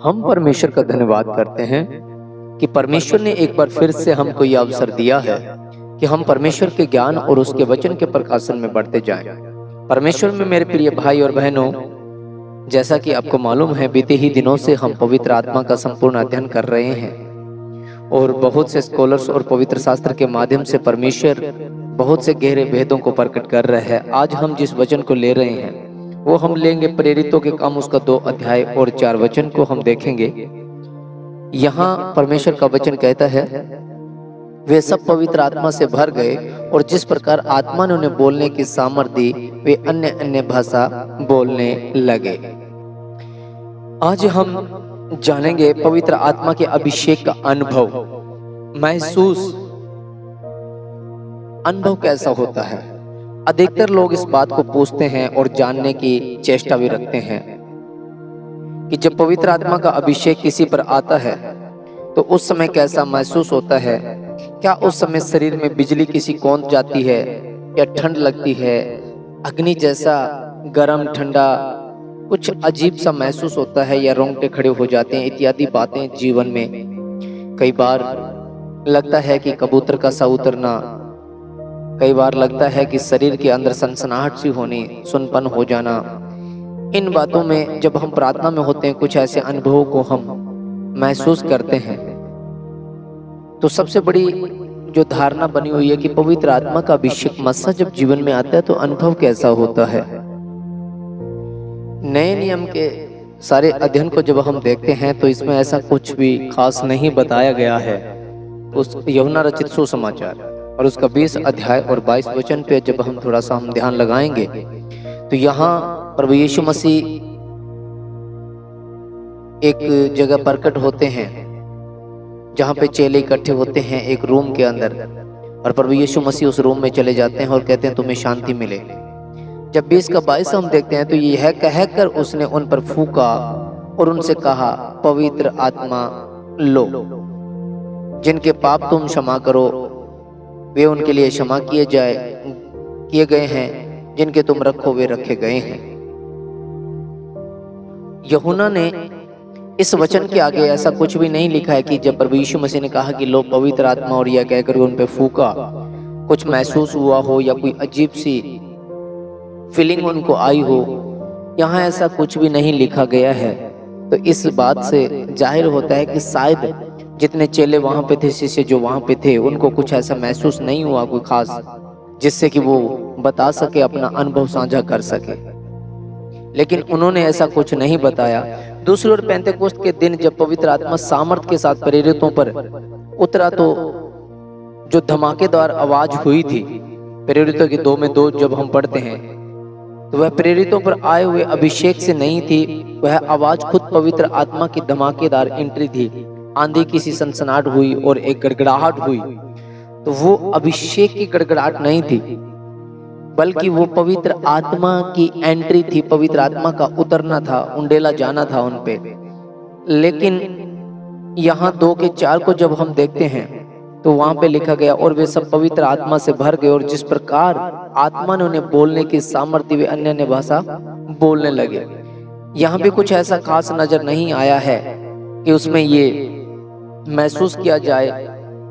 हम परमेश्वर का धन्यवाद करते हैं कि परमेश्वर ने एक बार फिर से हमको यह अवसर दिया है कि हम परमेश्वर के ज्ञान और उसके वचन के प्रकाशन में बढ़ते जाएं। परमेश्वर में मेरे प्रिय भाई और बहनों, जैसा कि आपको मालूम है, बीते ही दिनों से हम पवित्र आत्मा का संपूर्ण अध्ययन कर रहे हैं और बहुत से स्कॉलर्स और पवित्र शास्त्र के माध्यम से परमेश्वर बहुत से गहरे भेदों को प्रकट कर रहे हैं। आज हम जिस वचन को ले रहे हैं वो हम लेंगे प्रेरितों के काम उसका 2 अध्याय और 4 वचन को हम देखेंगे। यहाँ परमेश्वर का वचन कहता है, वे सब पवित्र आत्मा से भर गए और जिस प्रकार आत्मा ने उन्हें बोलने की सामर्थ्य दी, वे अन्य अन्य भाषा बोलने लगे। आज हम जानेंगे पवित्र आत्मा के अभिषेक का अनुभव, महसूस अनुभव कैसा होता है। अधिकतर लोग इस बात को पूछते हैं और जानने की चेष्टा भी रखते हैं कि जब पवित्र आत्मा का अभिषेक किसी पर आता है तो उस समय कैसा महसूस होता है। क्या उस समय शरीर में बिजली किसी कौंध जाती है या ठंड लगती है, अग्नि जैसा गरम ठंडा कुछ अजीब सा महसूस होता है, या रोंगटे खड़े हो जाते हैं इत्यादि बातें जीवन में। कई बार लगता है कि कबूतर का सा उतरना, कई बार लगता है कि शरीर के अंदर सनसनाहट सी होनी, सुनपन हो जाना। इन बातों में जब हम प्रार्थना में होते हैं कुछ ऐसे अनुभवों को हम महसूस करते हैं। तो सबसे बड़ी जो धारणा बनी हुई है कि पवित्र आत्मा का अभिषेक मस्सा जब जीवन में आता है तो अनुभव कैसा होता है। नए नियम के सारे अध्ययन को जब हम देखते हैं तो इसमें ऐसा कुछ भी खास नहीं बताया गया है। उस यूहन्ना रचित सुसमाचार और उसका 20 अध्याय और 22 वचन पे जब हम थोड़ा सा ध्यान लगाएंगे तो यहाँ प्रभु यीशु मसीह एक जगह प्रकट होते हैं जहाँ पे चेले इकट्ठे होते हैं एक रूम के अंदर, और प्रभु यीशु मसीह उस रूम में चले जाते हैं और कहते हैं तुम्हें शांति मिले। जब 20 का 22 हम देखते हैं तो यह कहकर उसने उन पर फूंका और उनसे कहा, पवित्र आत्मा लो, जिनके पाप तुम क्षमा करो वे उनके लिए क्षमा किए गए हैं, जिनके तुम रखो वे रखे गए हैं। यूहन्ना ने इस वचन के आगे ऐसा कुछ भी नहीं लिखा है कि जब प्रभु यीशु मसीह ने कहा कि लो पवित्र आत्मा और यह कहकर उन पे फूंका, कुछ महसूस हुआ हो या कोई अजीब सी फीलिंग उनको आई हो। यहाँ ऐसा कुछ भी नहीं लिखा गया है। तो इस बात से जाहिर होता है कि शायद जितने चेले वहां पे थे, शिष्य जो वहां पे थे, उनको कुछ ऐसा महसूस नहीं हुआ कोई खास, जिससे कि वो बता सके, अपना अनुभव साझा कर सके। लेकिन उन्होंने ऐसा कुछ नहीं बताया। दूसरी ओर पेंतेकोस्त के दिन जब पवित्र आत्मा सामर्थ के साथ प्रेरितों पर उतरा तो जो धमाकेदार आवाज हुई थी, प्रेरितों के 2 में 2 जब हम पढ़ते हैं तो वह प्रेरितों पर आए हुए अभिषेक से नहीं थी, वह आवाज खुद पवित्र आत्मा की धमाकेदार एंट्री थी। आंधी की सी सनसनाहट हुई और एक गड़गड़ाहट हुई, तो वो अभिषेक की गड़गड़ाहट नहीं थी बल्कि वो पवित्र आत्मा की एंट्री थी, पवित्र आत्मा का उतरना था, उंडेला जाना था उन पे। लेकिन यहाँ 2 के 4 को जब हम देखते हैं तो वहां पे लिखा गया, और वे सब पवित्र आत्मा से भर गए और जिस प्रकार आत्मा ने उन्हें बोलने की सामर्थ्य वे अन्य अन्य भाषा बोलने लगे। यहाँ भी कुछ ऐसा खास नजर नहीं आया है कि उसमें ये महसूस किया जाए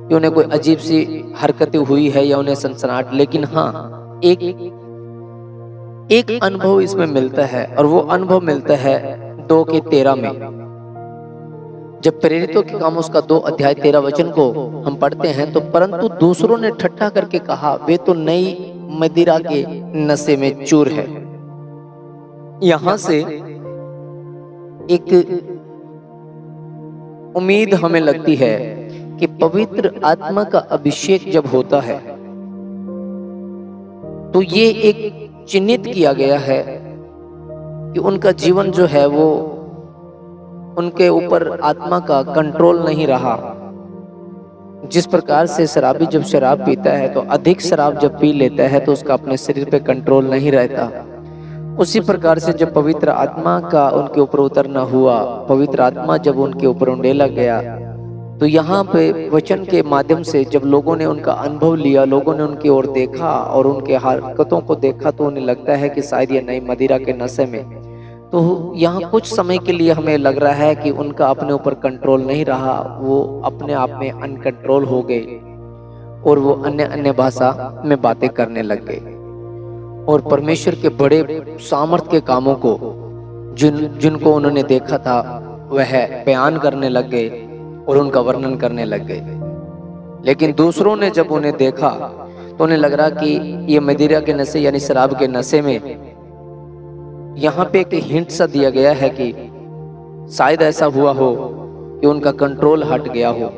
कि उन्हें कोई अजीब सी हरकतें हुई है या उन्हें सनसनाहट। लेकिन हाँ, एक अनुभव इसमें मिलता है, और वो अनुभव मिलता है 2 के 13 में। जब प्रेरितों के काम उसका 2 अध्याय 13 वचन को हम पढ़ते हैं तो परंतु दूसरों ने ठट्ठा करके कहा, वे तो नई मदिरा के नशे में चूर है। यहां से एक उम्मीद हमें लगती है कि पवित्र आत्मा का अभिषेक जब होता है तो ये एक चिन्हित किया गया है कि उनका जीवन जो है वो उनके ऊपर आत्मा का कंट्रोल नहीं रहा। जिस प्रकार से शराबी जब शराब पीता है तो अधिक शराब जब पी लेता है तो उसका अपने शरीर पे कंट्रोल नहीं रहता, उसी प्रकार से जब पवित्र आत्मा का उनके ऊपर उतरना हुआ, पवित्र आत्मा जब उनके ऊपर उंडेला गया, तो यहाँ पे वचन के माध्यम से जब लोगों ने उनका अनुभव लिया, लोगों ने उनकी ओर देखा और उनके हरकतों को देखा, तो उन्हें लगता है कि शायद ये नई मदिरा के नशे में तो यहाँ कुछ समय के लिए हमें लग रहा है कि उनका अपने ऊपर कंट्रोल नहीं रहा, वो अपने आप में अनकंट्रोल हो गए और वो अन्य अन्य भाषा में बातें करने लग गए और परमेश्वर के बड़े सामर्थ्य के कामों को जिनको उन्होंने देखा था वह बयान करने लग गए और उनका वर्णन करने लग गए। लेकिन दूसरों ने जब उन्हें देखा तो उन्हें लग रहा कि ये मदिरा के नशे यानी शराब के नशे में, यहाँ पे एक हिंट सा दिया गया है कि शायद ऐसा हुआ हो कि उनका कंट्रोल हट गया हो,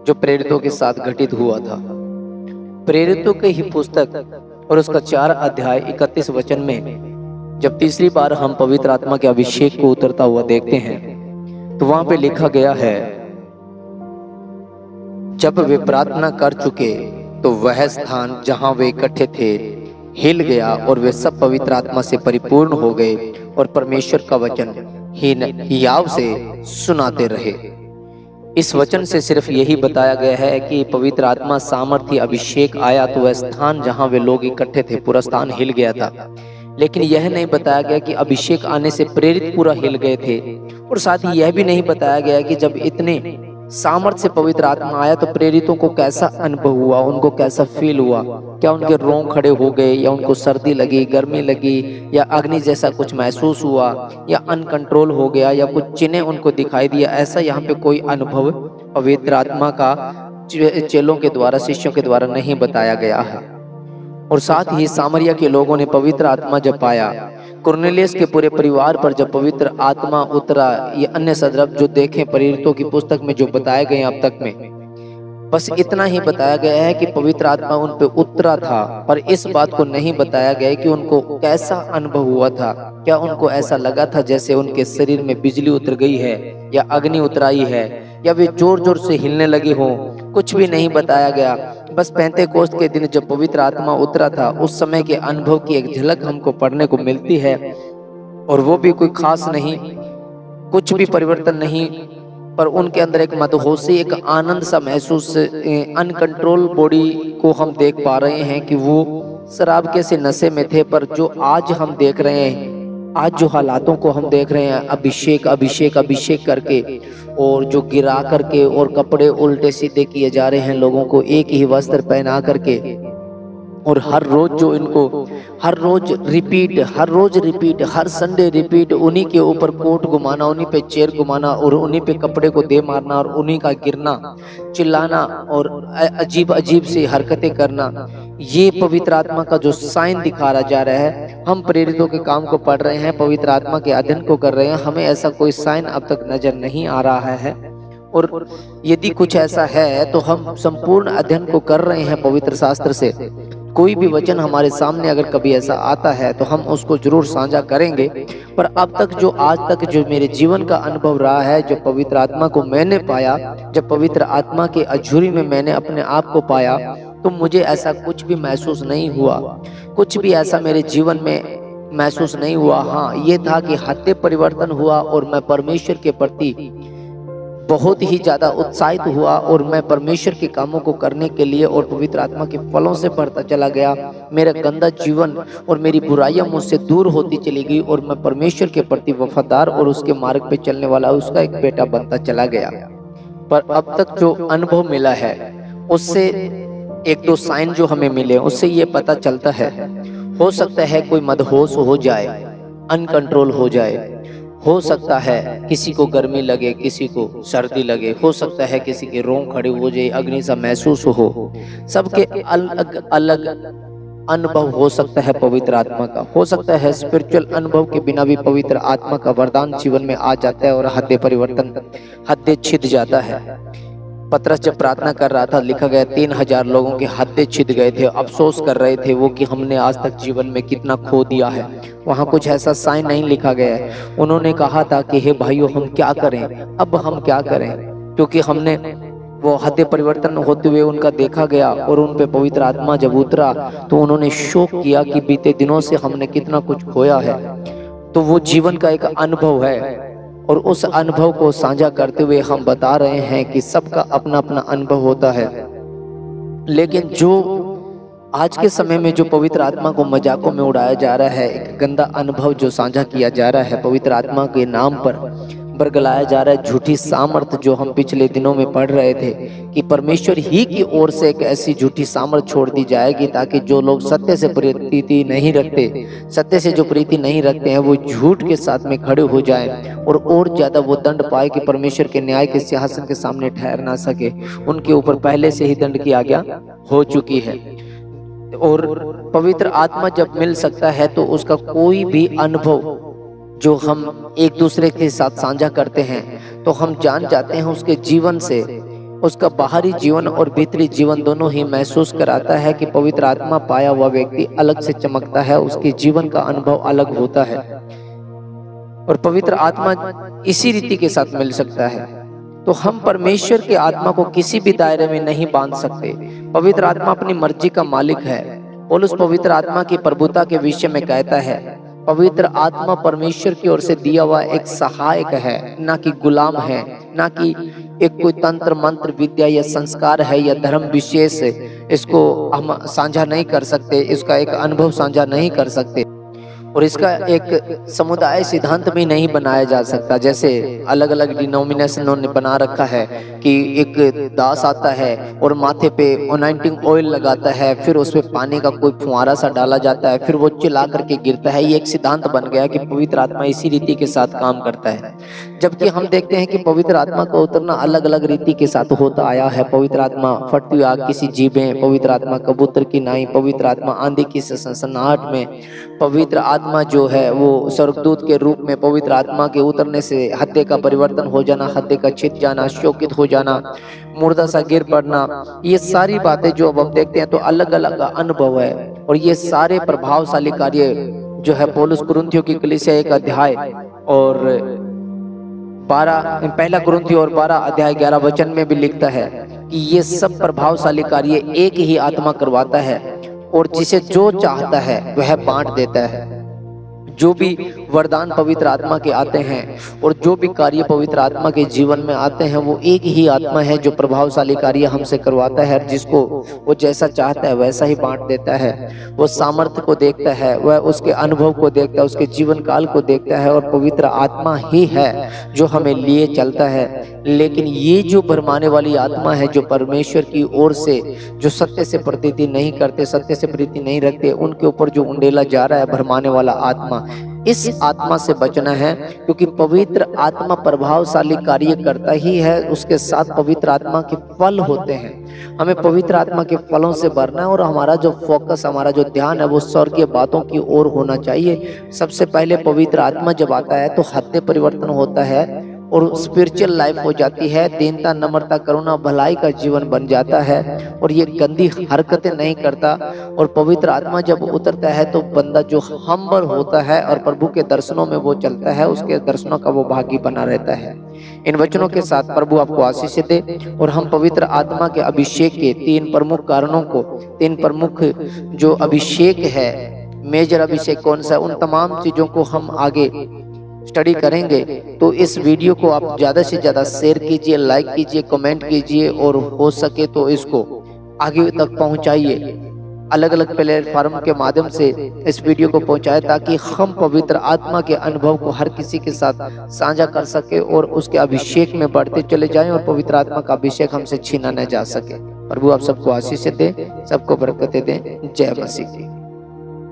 जो प्रेरितों के साथ घटित हुआ था। प्रेरितों के ही पुस्तक और उसका 4 अध्याय 31 वचन में जब तीसरी बार हम पवित्र आत्मा के अभिषेक को उतरता हुआ देखते हैं तो वहां पे लिखा गया है, जब वे प्रार्थना कर चुके तो वह स्थान जहां वे इकट्ठे थे हिल गया और वे सब पवित्र आत्मा से परिपूर्ण हो गए और परमेश्वर का वचन हियाव से सुनाते रहे। इस वचन से सिर्फ यही बताया गया है कि पवित्र आत्मा सामर्थ्य अभिषेक आया तो वह स्थान जहां वे लोग इकट्ठे थे पूरा स्थान हिल गया था, लेकिन यह नहीं बताया गया कि अभिषेक आने से प्रेरित पूरा हिल गए थे। और साथ ही यह भी नहीं बताया गया कि जब इतने सामर्थ्य से पवित्र आत्मा आया तो प्रेरितों को कैसा अनुभव हुआ, उनको कैसा फील हुआ, क्या उनके रोंग खड़े हो गए या उनको सर्दी लगी, गर्मी लगी या अग्नि जैसा कुछ महसूस हुआ या अनकंट्रोल हो गया या कुछ चिन्ह उनको दिखाई दिया। ऐसा यहाँ पे कोई अनुभव पवित्र आत्मा का चेलों के द्वारा, शिष्यों के द्वारा नहीं बताया गया है। और साथ ही सामरिया के लोगों ने पवित्र आत्मा जब पाया, कुरनेलियस के पूरे परिवार पर जब पवित्र आत्मा उतरा, ये अन्य सदृभ जो देखें प्रेरितों की पुस्तक में जो बताए गए अब तक में, बस इतना ही बताया गया है कि पवित्र आत्मा उन पे उतरा था, पर इस बात को नहीं बताया गया कि उनको कैसा अनुभव हुआ था। क्या उनको ऐसा लगा था जैसे उनके शरीर में बिजली उतर गई है या अग्नि उतराई है या वे जोर जोर से हिलने लगे हों, कुछ भी नहीं बताया गया। बस पेंतेकोस्त के दिन जब पवित्र आत्मा उतरा था उस समय के अनुभव की एक झलक हमको पढ़ने को मिलती है, और वो भी कोई खास नहीं, कुछ भी परिवर्तन नहीं, पर उनके अंदर एक मदहोशी, एक आनंद सा महसूस, अनकंट्रोल बॉडी को हम देख पा रहे हैं कि वो शराब के से नशे में थे। पर जो आज हम देख रहे हैं, आज जो हालातों को हम देख रहे हैं, अभिषेक अभिषेक अभिषेक करके और जो गिरा करके और कपड़े उल्टे सीधे किए जा रहे हैं लोगों को, एक ही वस्त्र पहना करके, और हर रोज जो इनको हर रोज रिपीट, हर संडे रिपीट, उन्हीं के ऊपर कोट घुमाना, उन्हीं पे चेयर घुमाना और उन्हीं पे कपड़े को दे मारना और उन्हीं का गिरना, चिल्लाना और अजीब अजीब सी हरकतें करना, ये पवित्र आत्मा का जो साइन दिखाया जा रहा है। हम प्रेरितों के काम को पढ़ रहे हैं, पवित्र आत्मा के अध्ययन को कर रहे हैं, हमें ऐसा कोई साइन अब तक नजर नहीं आ रहा है। और यदि कुछ ऐसा है तो हम संपूर्ण अध्ययन को कर रहे हैं पवित्र शास्त्र से। कोई भी वचन हमारे सामने अगर कभी ऐसा आता है तो हम उसको जरूर साझा करेंगे। पर अब तक जो आज तक जो मेरे जीवन का अनुभव रहा है, जो पवित्र आत्मा को मैंने पाया, जब पवित्र आत्मा के अजूरी में मैंने अपने आप को पाया, तो मुझे ऐसा कुछ भी महसूस नहीं हुआ, कुछ भी ऐसा मेरे जीवन में महसूस नहीं हुआ। हाँ, ये था कि हृदय परिवर्तन हुआ और मैं परमेश्वर के प्रति बहुत ही ज्यादा उत्साहित हुआ और मैं परमेश्वर के कामों को करने के लिए और पवित्र आत्मा के फलों से बढ़ता चला गया। मेरा गंदा जीवन और मेरी बुराइयां मुझसे दूर होती चली गई और मैं परमेश्वर के प्रति वफादार और उसके मार्ग पे चलने वाला उसका एक बेटा बनता चला गया। पर अब तक जो अनुभव मिला है उससे एक दो साइन जो हमें मिले उससे ये पता चलता है, हो सकता है कोई मदहोश हो जाए, अनकंट्रोल हो जाए, हो सकता है किसी को गर्मी लगे, किसी को सर्दी लगे, हो सकता है किसी के रोंग खड़े हो जाए, अग्नि सा महसूस हो। सबके अलग अलग अनुभव हो सकता है पवित्र आत्मा का। हो सकता है स्पिरिचुअल अनुभव के बिना भी पवित्र आत्मा का वरदान जीवन में आ जाता है और हृदय परिवर्तन, हृदय छिद जाता है। पतरस जब प्रार्थना कर रहा था, लिखा गया 3000 लोगों के हृदय छिद गए थे, अफसोस कर रहे थे वो कि हमने आज तक जीवन में कितना खो दिया है। वहाँ कुछ ऐसा साइन नहीं लिखा गया है। उन्होंने कहा था कि हे भाइयों, हम क्या करें, अब हम क्या करें, क्योंकि हमने वो हृदय परिवर्तन होते हुए उनका देखा गया और उन पे पवित्र आत्मा जब उतरा तो उन्होंने शोक किया कि बीते दिनों से हमने कितना कुछ खोया है। तो वो जीवन का एक अनुभव है और उस अनुभव को साझा करते हुए हम बता रहे हैं कि सबका अपना अपना अनुभव होता है, लेकिन जो आज के समय में जो पवित्र आत्मा को मजाकों में उड़ाया जा रहा है, एक गंदा अनुभव जो साझा किया जा रहा है, पवित्र आत्मा के नाम पर बरगलाया जा रहा है झूठी सामर्थ, जो हम पिछले दिनों में पढ़ रहे थे कि परमेश्वर ही की ओर से एक ऐसी झूठी सामर्थ छोड़ दी जाएगी ताकि जो लोग सत्य से प्रीति नहीं रखते, सत्य से जो प्रीति नहीं रखते हैं, वो झूठ के साथ में खड़े हो जाएं और ज्यादा वो दंड पाए कि परमेश्वर के न्याय के सिंहासन के सामने ठहर ना सके। उनके ऊपर पहले से ही दंड की आज्ञा हो चुकी है। और पवित्र आत्मा जब मिल सकता है तो उसका कोई भी अनुभव जो हम एक दूसरे के साथ साझा करते हैं तो हम जान जाते हैं उसके जीवन से, उसका बाहरी जीवन और भीतरी जीवन दोनों ही महसूस कराता है कि पवित्र आत्मा पाया हुआ व्यक्ति अलग से चमकता है, उसके जीवन का अनुभव अलग होता है। और पवित्र आत्मा इसी रीति के साथ मिल सकता है। तो हम परमेश्वर के आत्मा को किसी भी दायरे में नहीं बांध सकते। पवित्र आत्मा अपनी मर्जी का मालिक है। पौलुस पवित्र आत्मा की प्रभुता के विषय में कहता है, पवित्र आत्मा परमेश्वर की ओर से दिया हुआ एक सहायक है, ना कि गुलाम है, ना कि एक कोई तंत्र मंत्र विद्या या संस्कार है या धर्म विशेष है। इसको हम साझा नहीं कर सकते, इसका एक अनुभव साझा नहीं कर सकते और इसका एक समुदाय सिद्धांत भी नहीं बनाया जा सकता। जैसे अलग अलग डिनोमिनेशनों ने बना रखा है कि एक दास आता है और माथे पे अनॉइंटिंग ऑयल लगाता है, फिर उस पे पानी का कोई फुहारा सा डाला जाता है, फिर वो चिल्ला करके गिरता है। ये एक सिद्धांत बन गया कि पवित्र आत्मा इसी रीति के साथ काम करता है, जबकि हम देखते हैं कि पवित्र आत्मा का उतरना अलग अलग रीति के साथ होता आया है। पवित्र आत्मा फटती आग किसी जीभें, पवित्र आत्मा कबूतर की नाई, पवित्र आत्मा आंधी की सनसनाहट में, पवित्र आत्मा जो है वो स्वर्गदूत के रूप में, पवित्र आत्मा के उतरने से हत्या का परिवर्तन हो जाना, हत्या का छिद जाना, शोकित हो जाना, मुर्दा सा गिर पड़ना, ये सारी बातें जो अब हम देखते हैं तो अलग अलग अनुभव है। और ये सारे प्रभावशाली कार्य जो है पौलुस कुरिन्थियों की कलीसिया 1 अध्याय और 1 कुरिन्थियों और 12 अध्याय 11 वचन में भी लिखता है कि ये सब प्रभावशाली कार्य एक ही आत्मा करवाता है और जिसे जो चाहता है वह बांट देता है। जो भी वरदान पवित्र आत्मा के आते हैं और जो भी कार्य पवित्र आत्मा के जीवन में आते हैं वो एक ही आत्मा है जो प्रभावशाली कार्य हमसे करवाता है। जिसको वो जैसा चाहता है वैसा ही बांट देता है। वो सामर्थ्य को देखता है, वह उसके अनुभव को देखता है, उसके जीवन काल को देखता है और पवित्र आत्मा ही है जो हमें लिए चलता है। लेकिन ये जो भरमाने वाली आत्मा है, जो परमेश्वर की ओर से जो सत्य से प्रीति नहीं करते, सत्य से प्रीति नहीं रखते, उनके ऊपर जो उंडेला जा रहा है भरमाने वाला आत्मा, इस आत्मा से बचना है। क्योंकि पवित्र आत्मा प्रभावशाली कार्य करता ही है, उसके साथ पवित्र आत्मा के फल होते हैं। हमें पवित्र आत्मा के फलों से भरना है और हमारा जो फोकस, हमारा जो ध्यान है वो स्वर्गीय बातों की ओर होना चाहिए। सबसे पहले पवित्र आत्मा जब आता है तो हृदय परिवर्तन होता है और स्पिरिचुअल लाइफ हो जाती है। दीनता, नम्रता, करुणा, भलाई का जीवन बन जाता है और ये गंदी हरकतें नहीं करता। और पवित्र आत्मा जब उतरता है तो बंदा जो हम्बल होता है और प्रभु के दर्शनों में वो चलता है, उसके दर्शनों का वो भागी बना रहता है। इन वचनों के साथ प्रभु आपको आशीष दे और हम पवित्र आत्मा के अभिषेक के 3 प्रमुख कारणों को, 3 प्रमुख जो अभिषेक है, मेजर अभिषेक कौन सा, उन तमाम चीजों को हम आगे स्टडी करेंगे। तो इस वीडियो को आप ज्यादा से ज्यादा शेयर कीजिए, लाइक कीजिए, कमेंट कीजिए और हो सके तो इसको आगे तक पहुंचाइए। अलग अलग प्लेटफॉर्म के माध्यम से इस वीडियो को पहुंचाए ताकि हम पवित्र आत्मा के अनुभव को हर किसी के साथ साझा कर सके और उसके अभिषेक में बढ़ते चले जाएं और पवित्र आत्मा का अभिषेक हमसे छीना न जा सके। प्रभु आप सबको आशीष दे, सबको बरकतें दे। जय मसीह की।